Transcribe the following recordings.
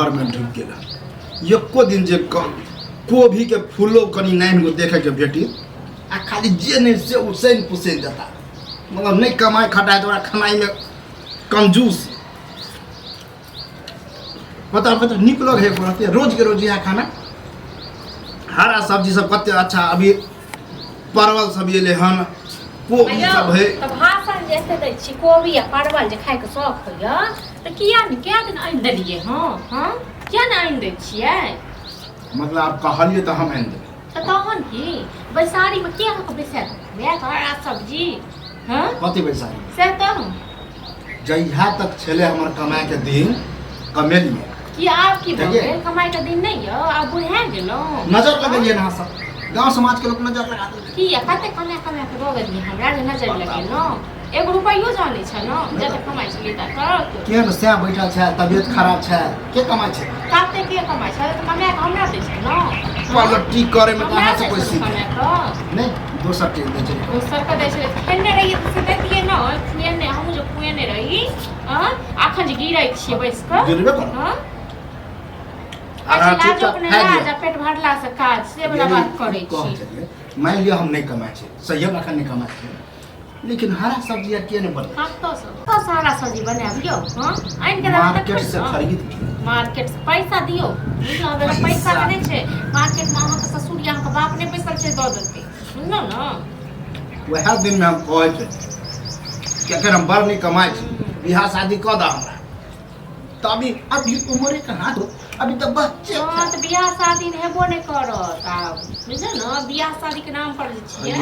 घर में ढुक गेला एको दिन जे कोभी के फूलो कनी नाइन को देखे के बेटी आ खाली जे नहीं से उसेन पुसेन देता मतलब नहीं कमाई खटाए तो खनाई में कंजूस पता निक लग है रोज के रोज यहाँ खाना हरा सब्जी सब कते अच्छा अभी परवल सब ये ले हन कोबी सब है तो भाषण जैसे दै छी कोबी आ परवल जे खाय के शौक होइया त किया दिन आनि देलिए हां किया न आनि दै छियै मतलब आप कहलिए तो हम आनि देबै त तहन की बैसारी में के अहाँके बैसा वे हरा सब्जी हां कते बैसारी से त जहिया तक छले हमर कमाए के दिन कमेलिए कि आप की भगे कमाई के दिन नहीं है आप बुढ़ा गेलो नजर लगलिए ना सब गांव समाज के लोग नजर लगा देलकै कि कते कमाए के रोग दिए हमरा जे नजर लगेलो 1 रुपैयो जाने छ न जते कमाई छली त केहन से बैठल छै तबियत खराब छै के कमाई छै काते के कमाई छै त कमाए के हमरा दै छै न क्वालिटी करे में कहां से कोई सीख नहीं दोसर के दे छै दोसर के दै छै खेने रही से देखिए न खेने हम जो खुएने रही अखन जे गिरै छियै बैस के गिरबे कर हां अच्छा पेट भरला से काज से बड़ा बात करे छी मान लिया हम नहीं कमाए छे सही हम अखन नहीं कमाए छे लेकिन हरा सब्जी के ने बने तो सारा सब्जी बनाबियो हां आइन के मार्केट से खरीद मार्केट से पैसा दियो बुझलो बेला पैसा के नहीं छे मार्केट में अहाँ के ससुर या के बाप ने पैसा छे द देते सुनलो न वह दिन में हम कहै छे कि अगर हम बड़ नहीं कमाए छे बियाह शादी क द हमरा तभी अभी उम्र कहां तो अभी तो बच्चे हां तो बियाह शादी हेबो नहीं करत आब बुझल न बियाह शादी के नाम पर छियै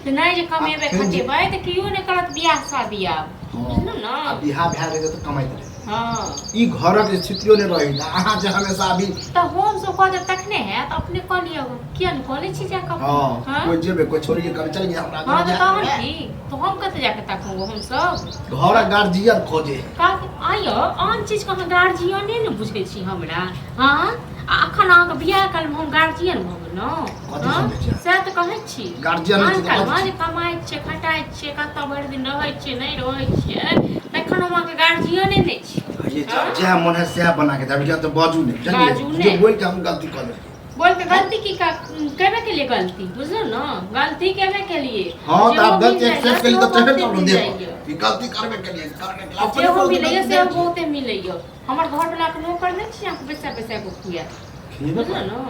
त नहीं जे कमेबे खटेबै त कियो नहीं करत बियाह शादी आब बुझल न बियाह भए गेलै त कमाई करे हां ई घरक स्थितियो नहीं रही अहाँ जे हमेशा अभी त हम सब कह जब तक नहीं है त अपने कह लियो किया न कहले छी जा कब हां कोई जेबे कोई छोड़ी के चल गया हमरा हां त तहन की तो हम कते जाके तकू हम सब घर गार्जियन खोजे का आयो आन चीज के गार्जियन ने बुझे छी हमरा हां अखन अहाँ के बियाह काल में हम गार्जियन भ गेलौ से त कहै छी गार्जियन काल में कमाई छै खटाई छै कत भर दिन रहै छै नहीं रहै छै तखन हम अहाँ के गार्जियन नहीं छी ये जे मन है से बना के तभी तो बाजू नहीं जानिए जो बोल के हम गलती कर ले बोल के गलती की का करने के लिए गलती बुझलो ना गलती करने के लिए हां तो आप गलती एक्सेप्ट करी तो चढ़े कर दे कि गलती करबे के लिए अपने को मिलैया से बहुते मिलैया हमर घर वाला के नौकर नहीं छी आप पैसा को खुया बुझलो ना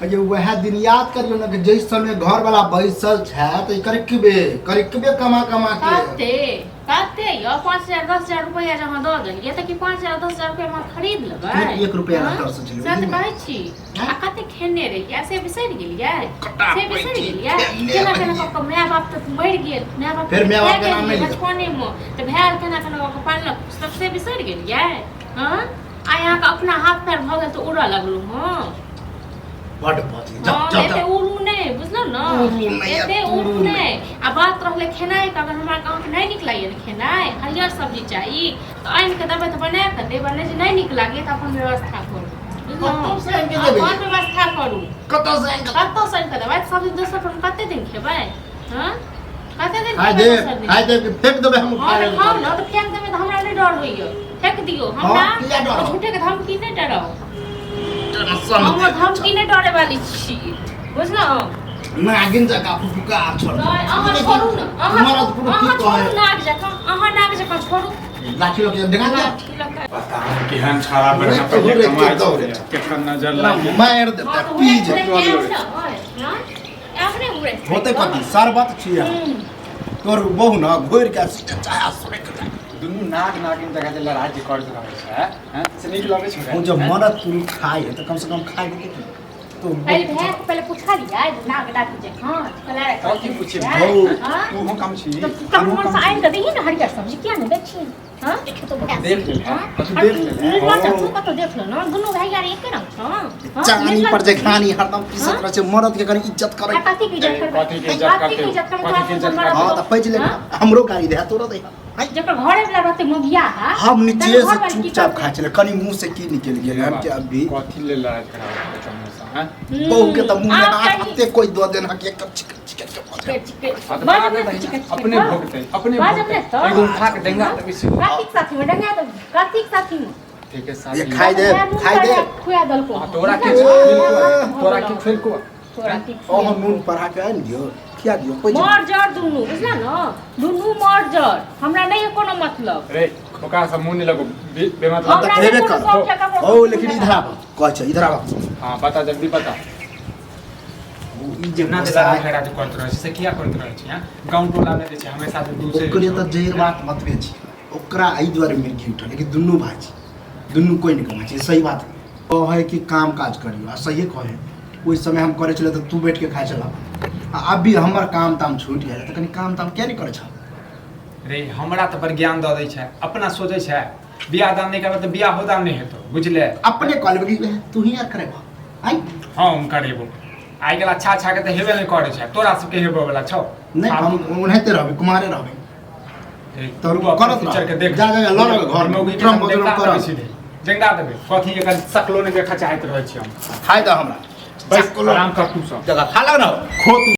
अजे वह दिन याद करियो ना कि जैस समय घर वाला बैसल छै त करकबे कमा के काते यो 5000 10000 रुपया जहां द देलिए त कि 5000 10000 रुपया में खरीद लेबै 1 रुपया ना कर सके सत कहै छी आ कते खेने रे ऐसे बिसरि गेलियै से बिसरि गेलियै केना के माय बाप त मर गेल माय बाप फिर माय बाप के नाम नहीं बचपने में त भेल केना के पालक सबसे बिसरि गेलियै हां आ यहां के अपना हाथ पैर भ गेल त उड़ा लगलु हां बड़ बात जब उड़ू नहीं बुझलो ना एते उड़ू नहीं आ बात रहले खेनाई का अगर हमरा गांव के नहीं निकलाइए खेनाई हरियर सब्जी चाहिए तो आइन के देबे तो बना के देबे नहीं नहीं निक लागे त अपन व्यवस्था करू बुझलो अपन व्यवस्था करू कतो से के देबे सब्जी दोसर पर कते दिन खेबै हां कते दिन खाइ दे फेंक देबे हम खाओ ना तो फेंक देबे तो हमरा नहीं डर होइयो फेंक दियो हमरा झूठे के धमकी नहीं डराओ हम धमकी नहीं डरे वाली छी बुझलो नागिन जका फुफुका छोड़ अहाँ छोड़ू ना हमारा तो पूरा की कहे नाग जका अहाँ नाग जका छोड़ू लाठी लोग देखा ना पता केहन छाड़ा बना पर कमाई छै केखन नजर लागे मार देता पीज अपने उड़े होते कथी शरबत छिया तोर बहु ना घोर के चाहे सड़क दुनू नाग नागिन जगह जे लड़ाई जे करत रहै छै हैं से नीक लगै छै वो जब मरद पुरुष खाए तो कम से कम खाए के तो पहले पूछा लिया नाग नाग जे हां कला कथी पूछे तू हम काम छी तो कम से आइन के दही ना हरियर सब्जी क्या नहीं देखी हां देखे तो देख ले कत देख लो ना दुनू भाई यार एक रंग हां चानी पर जे खानी हरदम पीसत रहे छै मरद के कनी इज्जत करे कथी की इज्जत करते हां त पैज ले हमरो गाड़ी दे तोरा दे जकर घरे वाला रहते मोगिया है हम नीचे से चुपचाप खाइ छले कनी मुंह से की निकल गेल हम के अभी कथी ले लड़ाई खराब समोसा हैं बहु के त मुंह में हाथ हते कोई दो देना के चिकन अपने भोगते अपने एगो उठा के डेंगा तक से कार्तिक साथी में डेंगा तो कार्तिक साथी में साथे के साथ ये खाई दे खाई दे खुया दल को तोरा के तोरा के फेल को तोरा की ओह नून पढ़ा के आनि दियो खिया दियो कोई मर जड़ दुनू बुझला न दुनू मर जड़ हमरा नहीं कोनो मतलब रे ओका सब मुंह नहीं लगो बेमतलब हमरा हेबे नहीं कर। कोनो शौक ठेका को ओ लेकिन इधर आ कह छ इधर आ हां बता जल्दी बता ई जे ना ना देला फेरा जो करत रहे से किया करत रहे छी हां गांव टोला में जे छै हमेशा से दूसरे ओकरे त जहर बात मतबे छी ओकरा एहि दुआरे मिर्गी उठल कि दुनू भाई छी दुनू कोई नहीं कमाई छै सही बात कहे कि काम काज करियो आ सही कहे ओइ समय हम करे चले त तू बैठ के खाए चला आ अभी हमर काम ताम छूट गेल त कनी काम ताम किया नहीं करे छ रे हमरा त पर ज्ञान द दै छै अपना सोचै छै बियाह दान नहीं करब त बियाह होदा नहीं हेतो बुझले अपने कॉलेज में तू ही यार करेबा आई हां हम करेबो आइ गेला अच्छा अच्छा के त हेबे नहीं करे छै तोरा सब के हेबो वाला छौ नहीं हम उन्हें रहबे कुमारे रहबे तोरू करत टीचर के देख जा जा लड़ घर में ड्रम बजरम कर जेंगा देबे कथी के सकलो नहीं देखा चाहत रहै छी हम खाए द हमरा बस आराम कर तू सब जगह खा लग ना खो तू